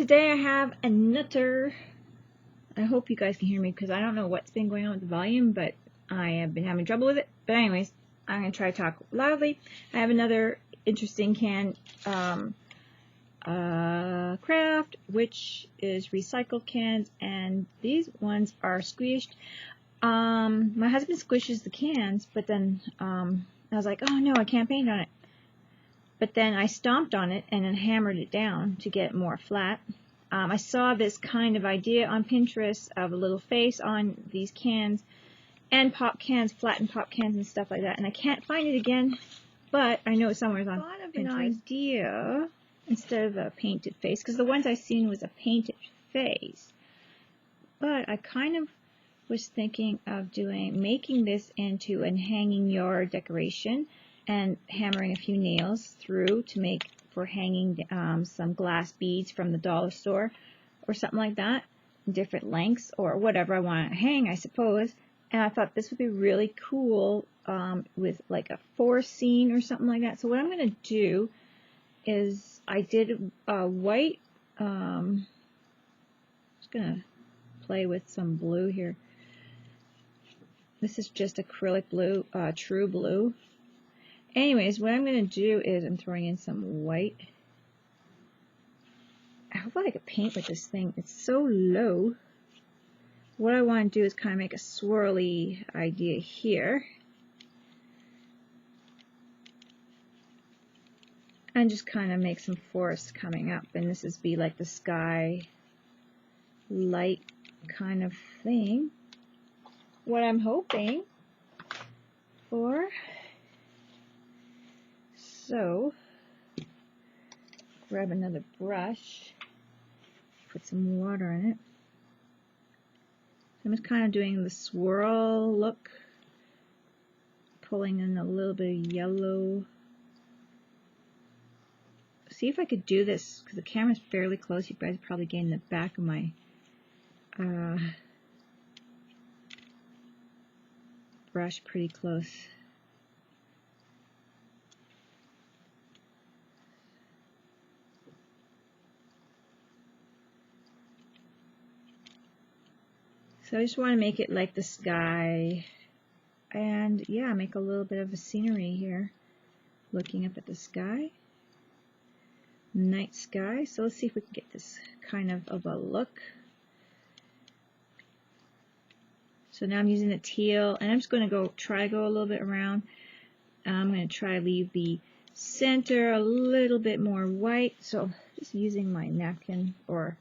today I have another, I hope you guys can hear me because I don't know what's been going on with the volume, but I have been having trouble with it. But anyways, I'm going to try to talk loudly. I have another interesting can craft, which is recycled cans, and these ones are squished. My husband squishes the cans, but then I was like, oh no, I can't paint on it. But then I stomped on it and then hammered it down to get it more flat. I saw this kind of idea on Pinterest of a little face on these cans and pop cans, flattened pop cans and stuff like that. And I can't find it again, but I know it's somewhere on Pinterest. I thought of an idea instead of a painted face, because the ones I seen was a painted face. But I kind of was thinking of making this into a hanging yard decoration and hammering a few nails through to make for hanging some glass beads from the dollar store or something like that, different lengths or whatever I want to hang, I suppose. And I thought this would be really cool with like a forest scene or something like that. So what I'm going to do is I did white, I'm just going to play with some blue here. This is just acrylic blue, true blue. Anyways, what I'm going to do is I'm throwing in some white. I hope I could paint with this thing. It's so low. What I want to do is kind of make a swirly idea here. And just kind of make some forest coming up. And this is be like the sky light kind of thing. What I'm hoping for. So, grab another brush, put some water in it. I'm just kind of doing the swirl look, pulling in a little bit of yellow. See if I could do this, because the camera's fairly close. You guys are probably getting the back of my brush pretty close. So I just want to make it like the sky, and yeah, make a little bit of a scenery here, looking up at the sky, night sky. So let's see if we can get this kind of a look. So now I'm using the teal, and I'm just going to go a little bit around. I'm going to try to leave the center a little bit more white. So just using my napkin or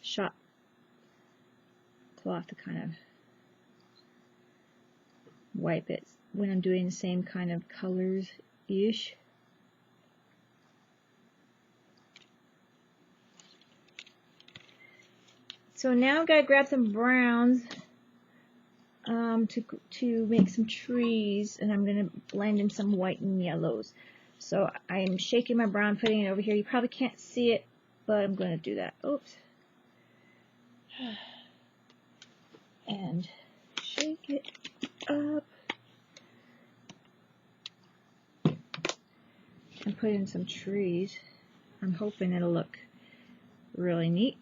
shot cloth to kind of wipe it when I'm doing the same kind of colors-ish. So now I've got to grab some browns to make some trees, and I'm going to blend in some white and yellows. So I'm shaking my brown, putting it over here. You probably can't see it, but I'm going to do that. Oops. And shake it up and put in some trees. I'm hoping it'll look really neat.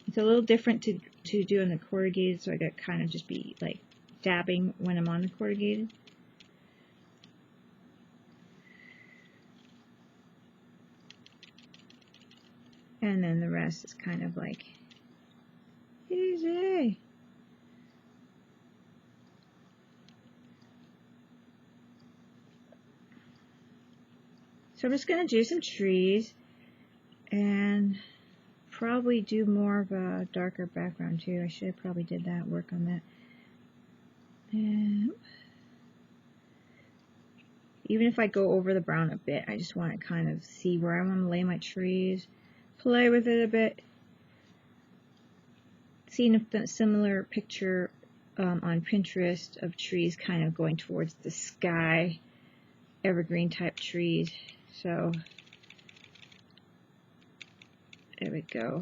It's a little different to do on the corrugated, so I got kind of just be like dabbing when I'm on the corrugated. And then the rest is kind of like easy. So I'm just going to do some trees and probably do more of a darker background too. I should have probably did that, work on that. And even if I go over the brown a bit, I just want to kind of see where I want to lay my trees. Play with it a bit. Seen a similar picture on Pinterest of trees kind of going towards the sky, evergreen type trees. So there we go.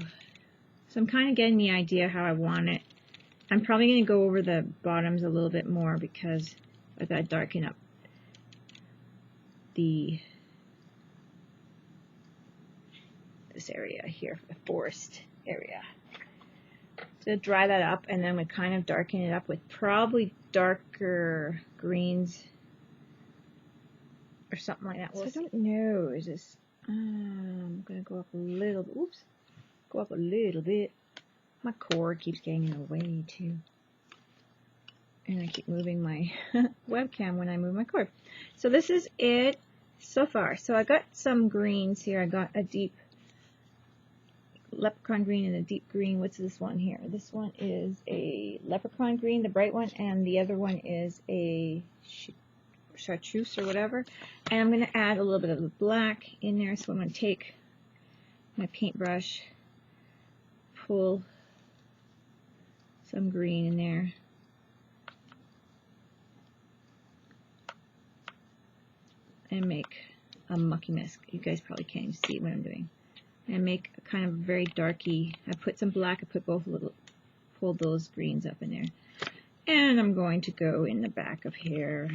So I'm kind of getting the idea how I want it. I'm probably going to go over the bottoms a little bit more because I got to darken up this area here, the forest area. So dry that up, and then we kind of darken it up with probably darker greens or something like that. So I don't know. Is this? I'm gonna go up a little bit. Oops, go up a little bit. My cord keeps getting in the way too, and I keep moving my webcam when I move my cord. So this is it so far. So I got some greens here. I got a deep leprechaun green and a deep green. What's this one here? This one is a leprechaun green, the bright one, and the other one is a chartreuse or whatever. And I'm going to add a little bit of the black in there. So I'm going to take my paintbrush, pull some green in there, and make a mucky mess. You guys probably can't even see what I'm doing. And make a kind of very darky. I put some black. I put both pull those greens up in there. And I'm going to go in the back of here.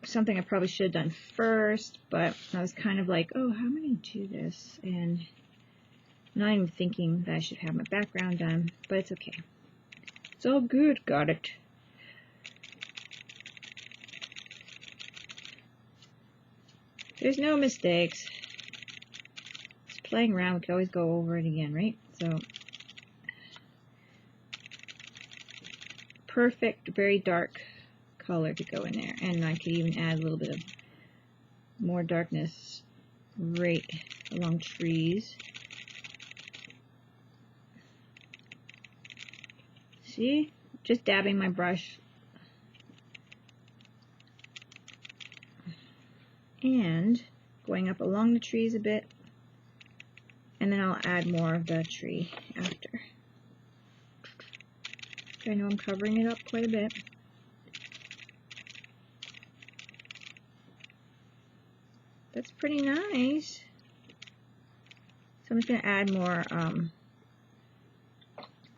Something I probably should have done first, but I was kind of like, oh, how am I going to do this? And not even thinking that I should have my background done, but it's okay. It's all good. Got it. There's no mistakes. Just playing around, we can always go over it again, right? So, perfect, very dark color to go in there. And I could even add a little bit of more darkness right along trees. See? Just dabbing my brush. And going up along the trees a bit, and then I'll add more of the tree after. I know I'm covering it up quite a bit. That's pretty nice. So I'm just going to add more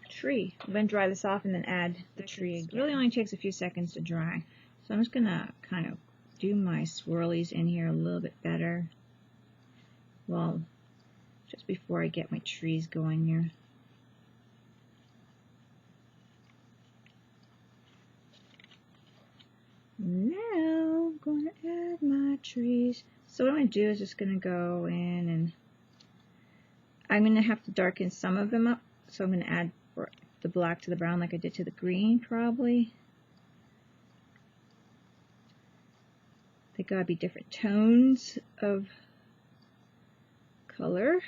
tree. I'm going to dry this off and then add the tree again. It really only takes a few seconds to dry. So I'm just going to kind of do my swirlies in here a little bit better. Well, just before I get my trees going here. Now I'm going to add my trees. So what I'm going to do is just going to go in and I'm going to have to darken some of them up. So I'm going to add the black to the brown like I did to the green probably. They gotta be different tones of color.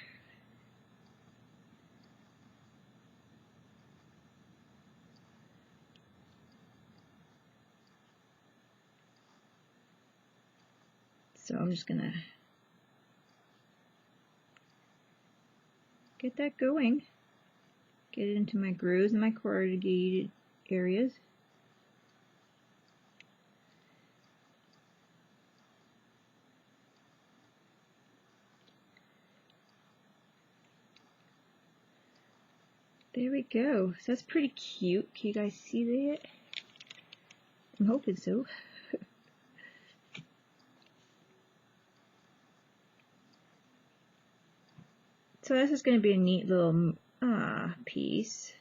So I'm just gonna get that going. Get it into my grooves and my corrugated areas. There we go. So that's pretty cute. Can you guys see that? I'm hoping so. So this is going to be a neat little piece.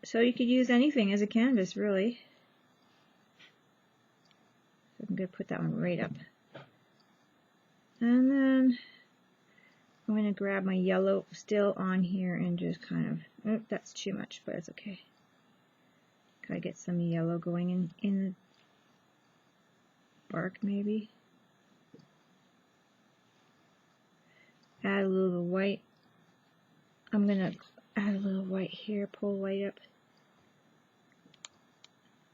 So you could use anything as a canvas, really. So I'm going to put that one right up. And then I'm going to grab my yellow still on here and just kind of, oh, that's too much, but it's okay. Gotta get some yellow going in the bark maybe. Add a little white. I'm going to add a little white here, pull white up.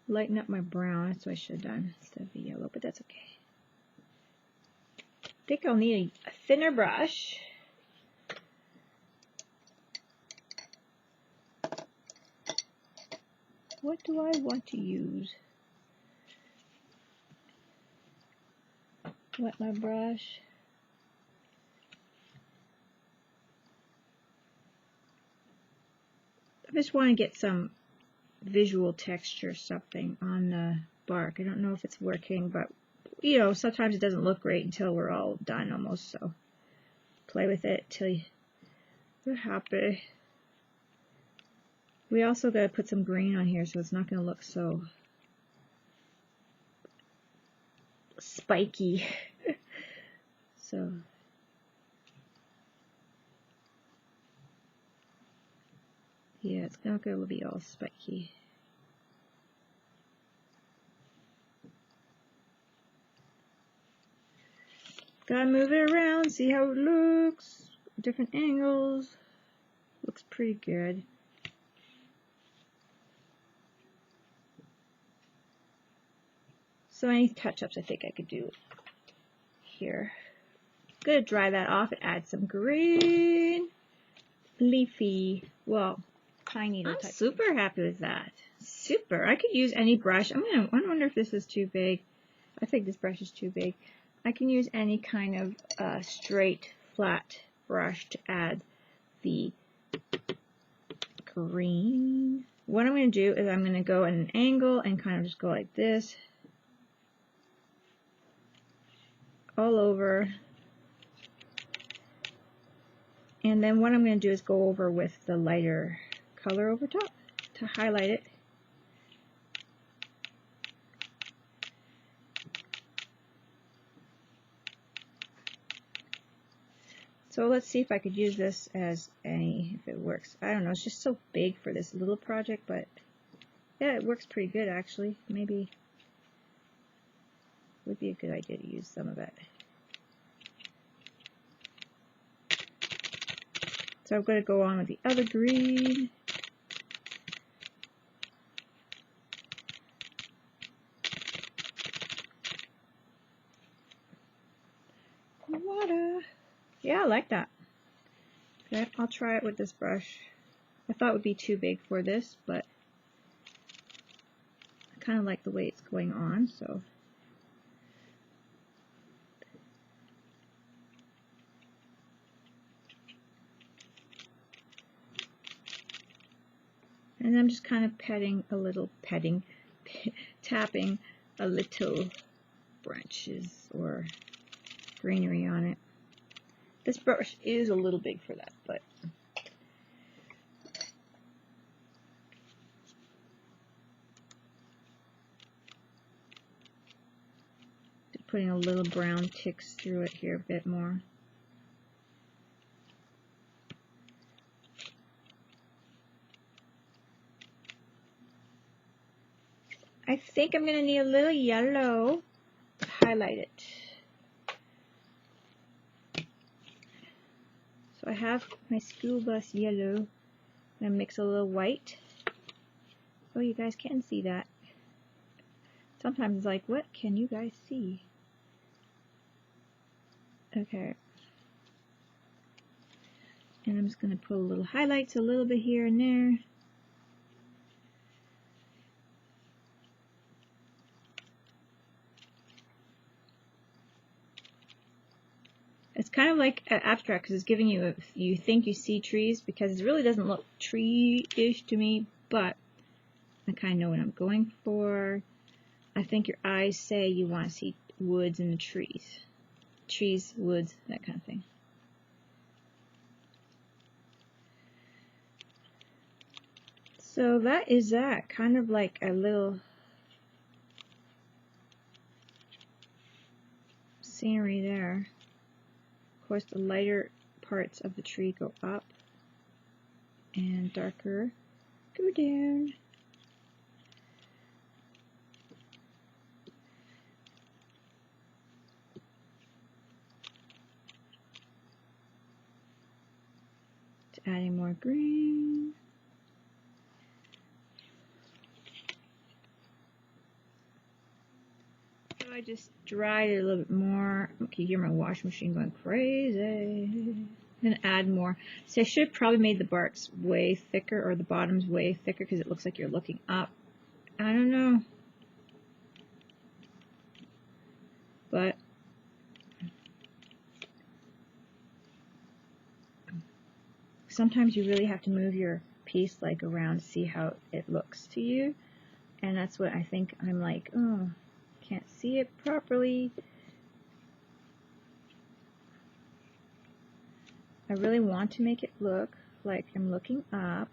Lighten up my brown, that's what I should have done instead of the yellow, but that's okay. I think I'll need a thinner brush. What do I want to use? Wet my brush. I just want to get some visual texture something on the bark. I don't know if it's working, but you know, sometimes it doesn't look great until we're all done almost, so play with it till you're happy. We also got to put some green on here so it's not going to look so spiky. So yeah, it's not going to be all spiky. Gotta move it around, see how it looks. Different angles. Looks pretty good. So any touch-ups I think I could do here. Gonna dry that off and add some green leafy, well, pine needle type. I'm super happy with that. Super. I could use any brush. I wonder if this is too big. I think this brush is too big. I can use any kind of straight, flat brush to add the green. What I'm going to do is I'm going to go at an angle and kind of just go like this. All over. And then what I'm going to do is go over with the lighter color over top to highlight it. So let's see if I could use this as if it works. I don't know, it's just so big for this little project, but yeah, it works pretty good actually. Maybe it would be a good idea to use some of it. So I'm going to go on with the other green. Water. Yeah, I like that. Okay, I'll try it with this brush. I thought it would be too big for this, but I kind of like the way it's going on, so. And I'm just kind of tapping a little branches or greenery on it. This brush is a little big for that, but just putting a little brown ticks through it here a bit more. I think I'm going to need a little yellow to highlight it. So I have my school bus yellow. I'm going to mix a little white. Oh, you guys can see that. Sometimes it's like, what can you guys see? Okay. And I'm just going to put a little highlights a little bit here and there. It's kind of like abstract because it's giving you, you think you see trees, because it really doesn't look tree-ish to me, but I kind of know what I'm going for. I think your eyes say you want to see woods and the trees. Trees, woods, that kind of thing. So that is that, kind of like a little scenery there. Of course, the lighter parts of the tree go up and darker go down. Adding more green. So I just dried it a little bit more. You can hear my washing machine going crazy. I'm going to add more. So I should have probably made the barks way thicker, or the bottoms way thicker, because it looks like you're looking up. I don't know. But sometimes you really have to move your tastes like around to see how it looks to you. And that's what I think. I'm like, oh, can't see it properly. I really want to make it look like I'm looking up.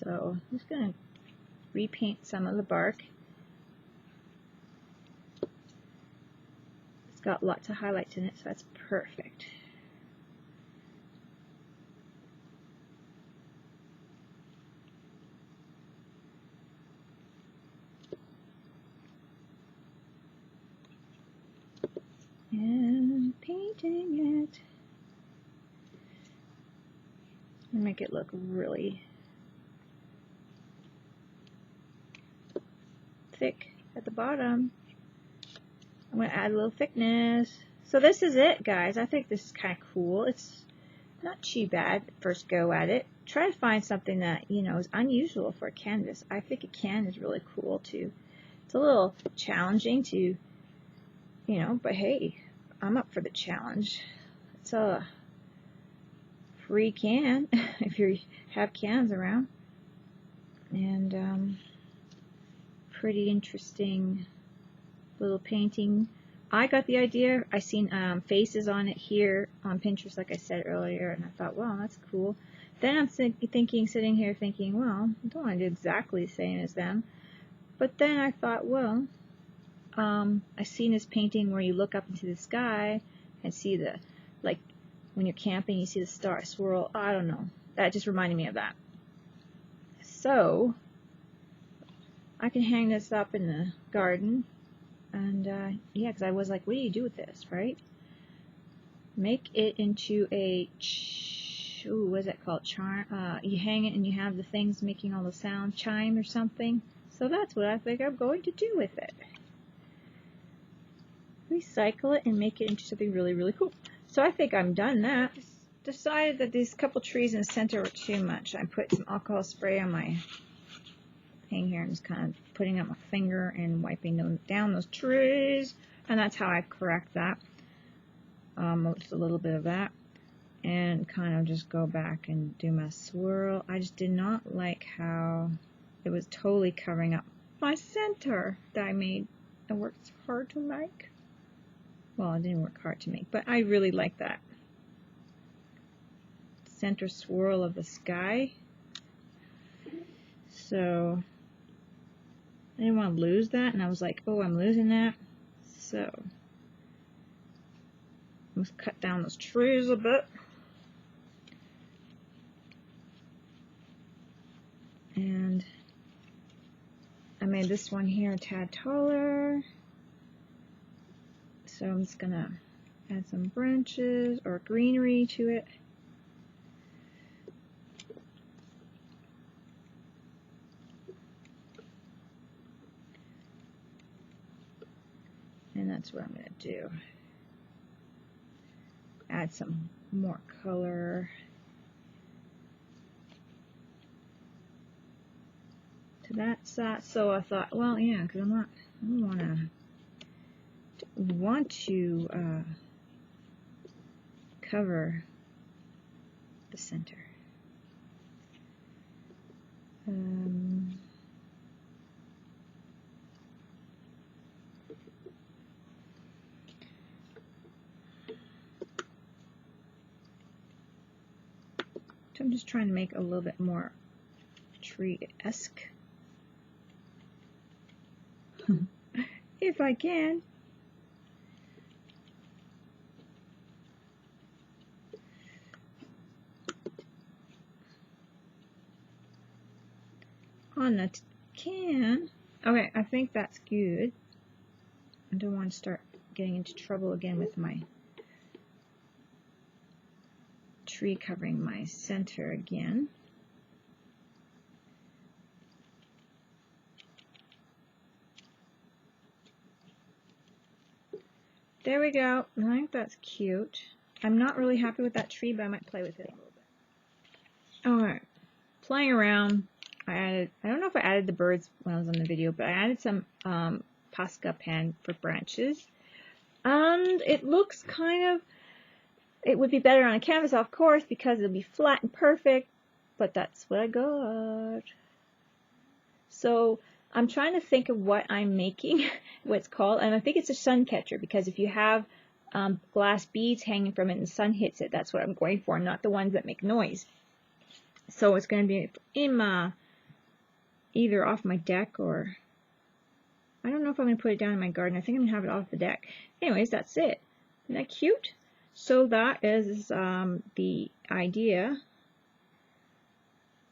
So I'm just going to repaint some of the bark. It's got lots of highlights in it, so that's perfect. And painting it. And make it look really thick at the bottom. I'm going to add a little thickness. So this is it, guys. I think this is kind of cool. It's not too bad first go at it. Try to find something that, you know, is unusual for a canvas. I think a can is really cool too. It's a little challenging to, you know, but hey, I'm up for the challenge. It's a free can if you have cans around. And pretty interesting little painting. I got the idea. I seen faces on it here on Pinterest, like I said earlier, and I thought, wow, that's cool. Then I'm sitting here thinking, well, I don't want to do exactly the same as them. But then I thought, well, I seen this painting where you look up into the sky and see the, like, when you're camping, you see the star swirl. I don't know. That just reminded me of that. So I can hang this up in the garden. And yeah, because I was like, what do you do with this, right? Make it into a, what is that called? Charm. You hang it and you have the things making all the sound, chime or something. So that's what I think I'm going to do with it. Recycle it and make it into something really, really cool. So I think I'm done that. Decided that these couple trees in the center were too much. I put some alcohol spray on my thing here and just kind of putting up my finger and wiping down those trees. And that's how I correct that. Just a little bit of that. And kind of just go back and do my swirl. I just did not like how it was totally covering up my center that I made. It worked hard to make. Well, it didn't work hard to make, but I really like that center swirl of the sky. So I didn't want to lose that, and I was like, oh, I'm losing that. So let's cut down those trees a bit. And I made this one here a tad taller. So I'm just going to add some branches or greenery to it. And that's what I'm going to do. Add some more color to that side. So I thought, well, yeah, because I don't want to cover the center. So I'm just trying to make a little bit more tree-esque. If I can. On the can. Okay, I think that's good. I don't want to start getting into trouble again with my tree covering my center again. There we go. I think that's cute. I'm not really happy with that tree, but I might play with it a little bit. Alright, playing around. I don't know if I added the birds when I was on the video, but I added some Posca pen for branches. And it looks kind of, it would be better on a canvas, of course, because it'll be flat and perfect, but that's what I got. So I'm trying to think of what I'm making, what it's called, and I think it's a sun catcher, because if you have glass beads hanging from it and the sun hits it, that's what I'm going for, not the ones that make noise. So it's going to be in my, either off my deck, or I don't know if I'm going to put it down in my garden. I think I'm going to have it off the deck. Anyways, that's it. Isn't that cute? So that is the idea.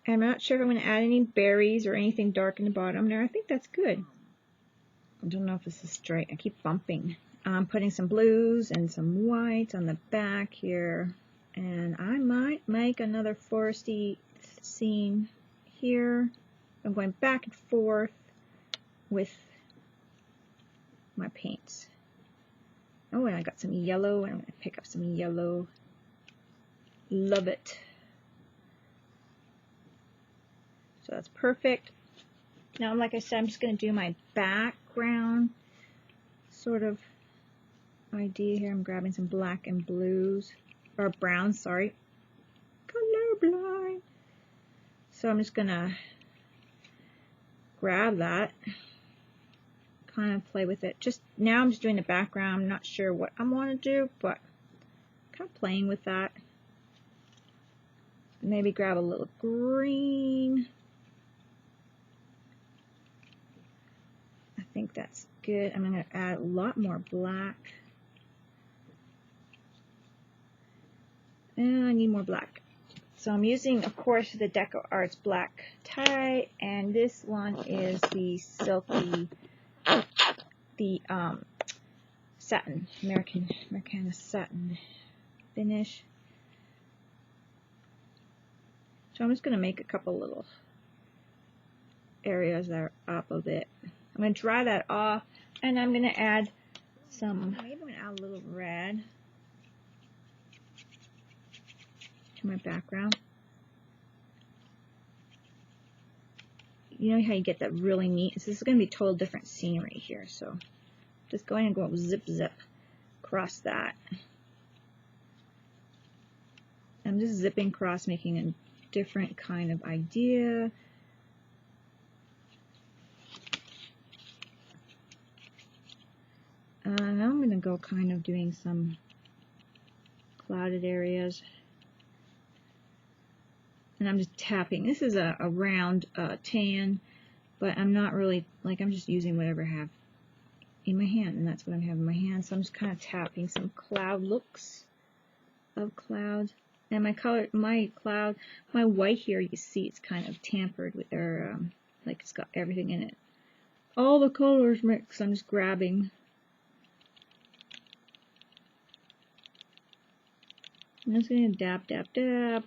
I'm not sure if I'm going to add any berries or anything dark in the bottom there. I think that's good. I don't know if this is straight. I keep bumping. I'm putting some blues and some whites on the back here. And I might make another foresty scene here. I'm going back and forth with my paints. Oh, and I got some yellow, and I'm going to pick up some yellow. Love it. So that's perfect. Now, like I said, I'm just going to do my background sort of idea here. I'm grabbing some black and blues, or browns, sorry. Colorblind. So I'm just going to grab that, kind of play with it. Just now I'm just doing the background. I'm not sure what I want to do, but kind of playing with that. Maybe grab a little green. I think that's good. I'm going to add a lot more black. And I need more black. So I'm using, of course, the DecoArts black tie, and this one is the silky, the satin, McInnes satin finish. So I'm just going to make a couple little areas that are up a bit. I'm going to dry that off, and I'm going to add some, maybe I'm going to add a little red to my background. You know how you get that really neat? This is going to be total different scenery here, so just go ahead and go zip zip across that. I'm just zipping across, making a different kind of idea. And I'm going to go kind of doing some clouded areas. And I'm just tapping. This is a round tan, but I'm not really, like, I'm just using whatever I have in my hand, and that's what I'm having in my hand. So I'm just kind of tapping some cloud looks of clouds. And my color, my cloud, my white here, you see it's kind of tampered with their, like it's got everything in it. All the colors mixed. I'm just grabbing. I'm just going to dab, dab, dab.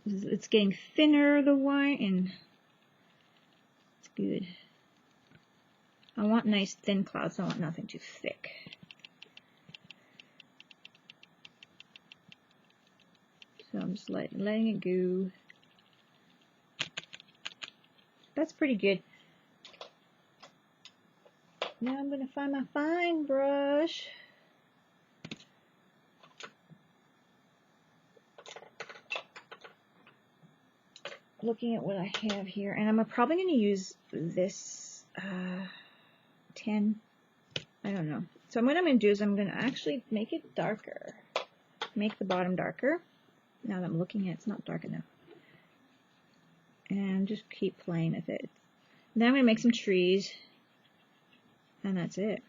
It's getting thinner, the white, and it's good. I want nice thin clouds. I want nothing too thick. So I'm just letting it go. That's pretty good. Now I'm going to find my fine brush. Looking at what I have here, and I'm probably going to use this 10. I don't know. So what I'm going to do is I'm going to actually make it darker. Make the bottom darker. Now that I'm looking at it, it's not dark enough. And just keep playing with it. Then I'm going to make some trees. And that's it.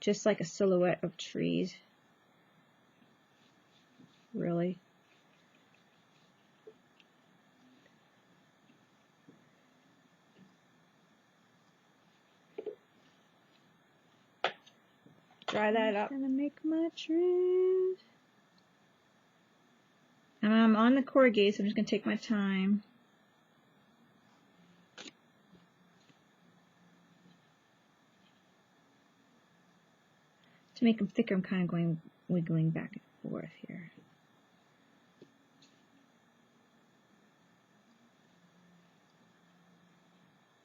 Just like a silhouette of trees. Really. Dry that up. I'm gonna make my trees. And I'm on the corrugate, so I'm just gonna take my time. To make them thicker, I'm kind of going wiggling back and forth here.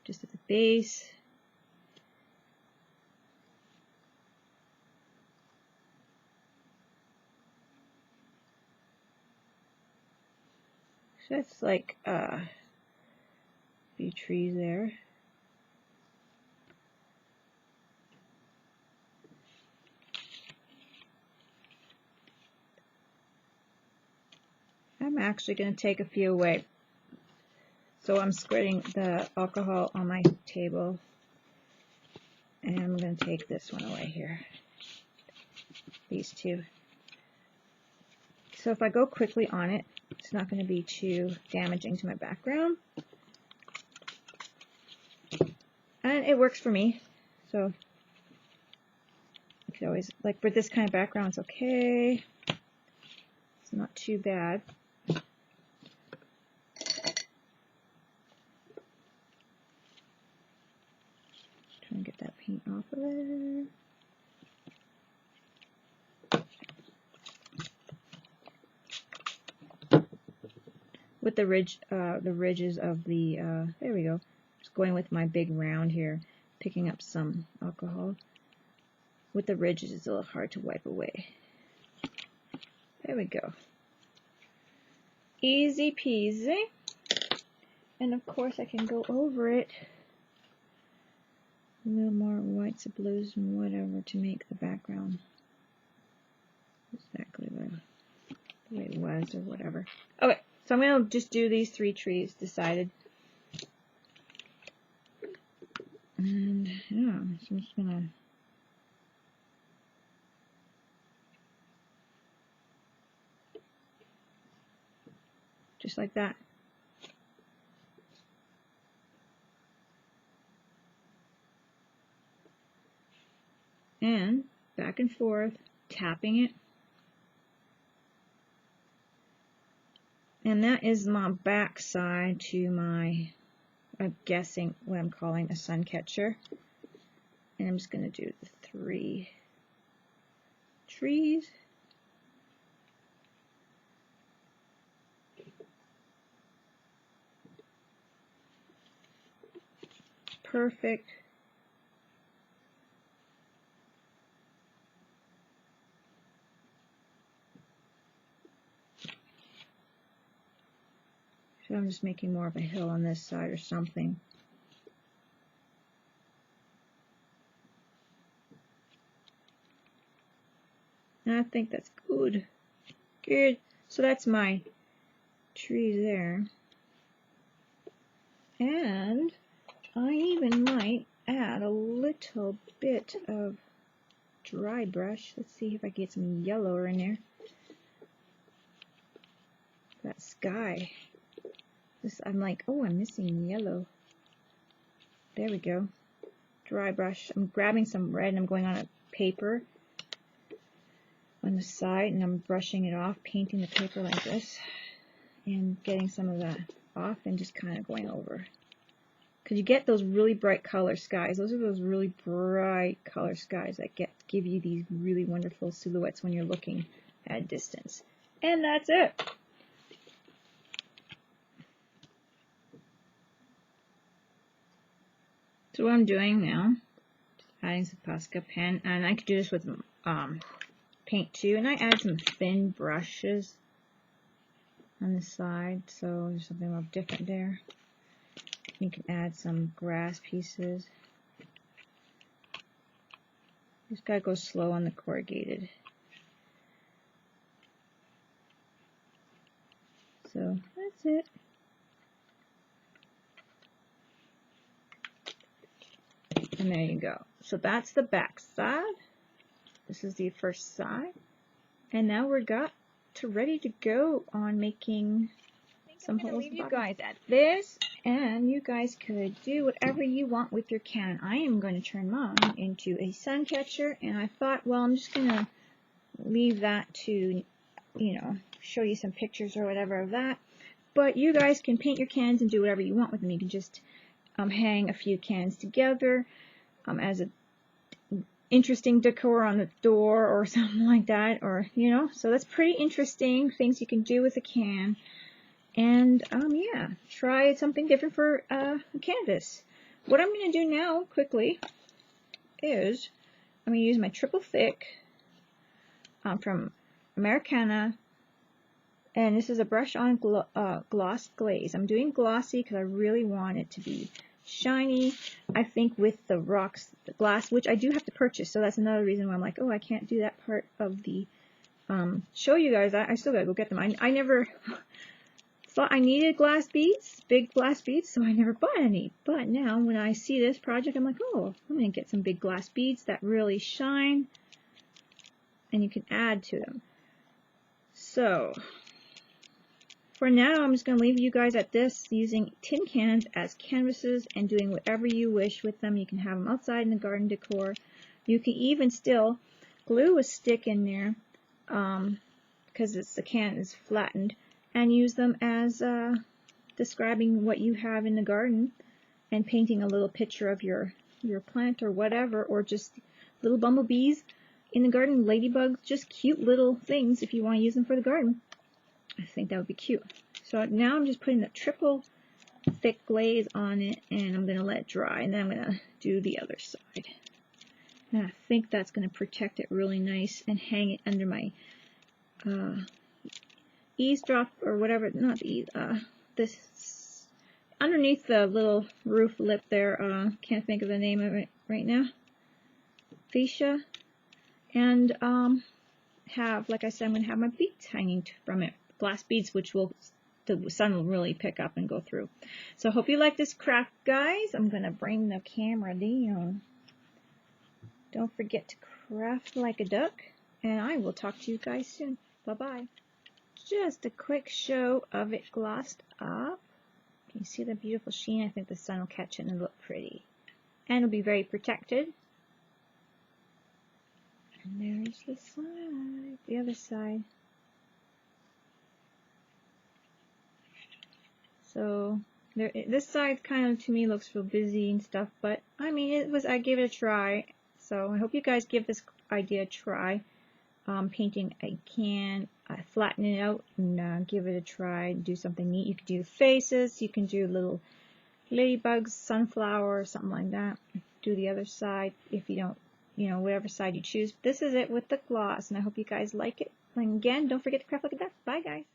Just at the base. So that's like a few trees there. I'm actually going to take a few away. So I'm squirting the alcohol on my table, and I'm going to take this one away here. These two. So if I go quickly on it, it's not going to be too damaging to my background. And it works for me. So you could always, like for this kind of background, it's okay. It's not too bad. Try and get that paint off of there. With the ridges of the, there we go. Just going with my big round here, picking up some alcohol. With the ridges, it's a little hard to wipe away. There we go. Easy peasy. And of course I can go over it a little more whites and blues and whatever to make the background exactly the way it was or whatever. Okay, so I'm going to just do these 3 trees, decided. And yeah, so I'm just going to just like that. And back and forth, tapping it. And that is my back side to my, I'm guessing what I'm calling a sun catcher. And I'm just going to do the 3 trees. Perfect. So I'm just making more of a hill on this side or something. And I think that's good. Good. So that's my trees there. And I even might add a little bit of dry brush. Let's see if I can get some yellow in there. That sky. I'm like, oh, I'm missing yellow. There we go. Dry brush. I'm grabbing some red and I'm going on a paper on the side and I'm brushing it off, painting the paper like this and getting some of that off and just kind of going over. Because you get those really bright color skies. Those are those really bright color skies that give you these really wonderful silhouettes when you're looking at a distance. And that's it. So what I'm doing now, just adding some Posca pen, and I could do this with paint too, and I add some thin brushes on the side, so there's something a little different there. You can add some grass pieces. Just gotta go slow on the corrugated. So that's it. And there you go. So that's the back side. This is the first side. And now we're ready to go on making some holes. Leave you guys at this, and you guys could do whatever you want with your can. I am going to turn mine into a sun catcher, and I thought, well, I'm just going to leave that to, you know, show you some pictures or whatever of that. But you guys can paint your cans and do whatever you want with them. You can just hang a few cans together as a interesting decor on the door or something like that, or you know, so that's pretty interesting things you can do with a can. And yeah, try something different for a canvas. What I'm going to do now quickly is I'm going to use my triple thick from Americana, and this is a brush on gloss glaze. I'm doing glossy because I really want it to be shiny. I think with the rocks, the glass, which I do have to purchase, so that's another reason why I'm like, oh, I can't do that part of the show you guys. I still gotta go get them. I never thought I needed glass beads, big glass beads, so I never bought any. But now when I see this project, I'm like, oh, I'm gonna get some big glass beads that really shine, and you can add to them. So for now, I'm just going to leave you guys at this, using tin cans as canvases and doing whatever you wish with them. You can have them outside in the garden decor. You can even still glue a stick in there because the can is flattened, and use them as describing what you have in the garden and painting a little picture of your plant or whatever, or just little bumblebees in the garden, ladybugs, just cute little things if you want to use them for the garden. I think that would be cute. So now I'm just putting the triple thick glaze on it, and I'm going to let it dry, and then I'm going to do the other side. And I think that's going to protect it really nice and hang it under my eavesdrop or whatever, not the this underneath the little roof lip there. Can't think of the name of it right now. Fascia. And have, like I said, I'm going to have my beads hanging from it. Glass beads, which the sun will really pick up and go through. So I hope you like this craft, guys. I'm going to bring the camera down. Don't forget to craft like a duck, and I will talk to you guys soon. Bye-bye. Just a quick show of it glossed up. Can you see the beautiful sheen? I think the sun will catch it and it'll look pretty. And it'll be very protected. And there's the side, the other side. So this side kind of to me looks real busy and stuff, but I mean I gave it a try. So I hope you guys give this idea a try. Painting a can, flatten it out and give it a try. Do something neat. You can do faces. You can do little ladybugs, sunflower, something like that. Do the other side if you don't, you know, whatever side you choose. This is it with the gloss, and I hope you guys like it. And again, don't forget to craft like a duck. Bye, guys.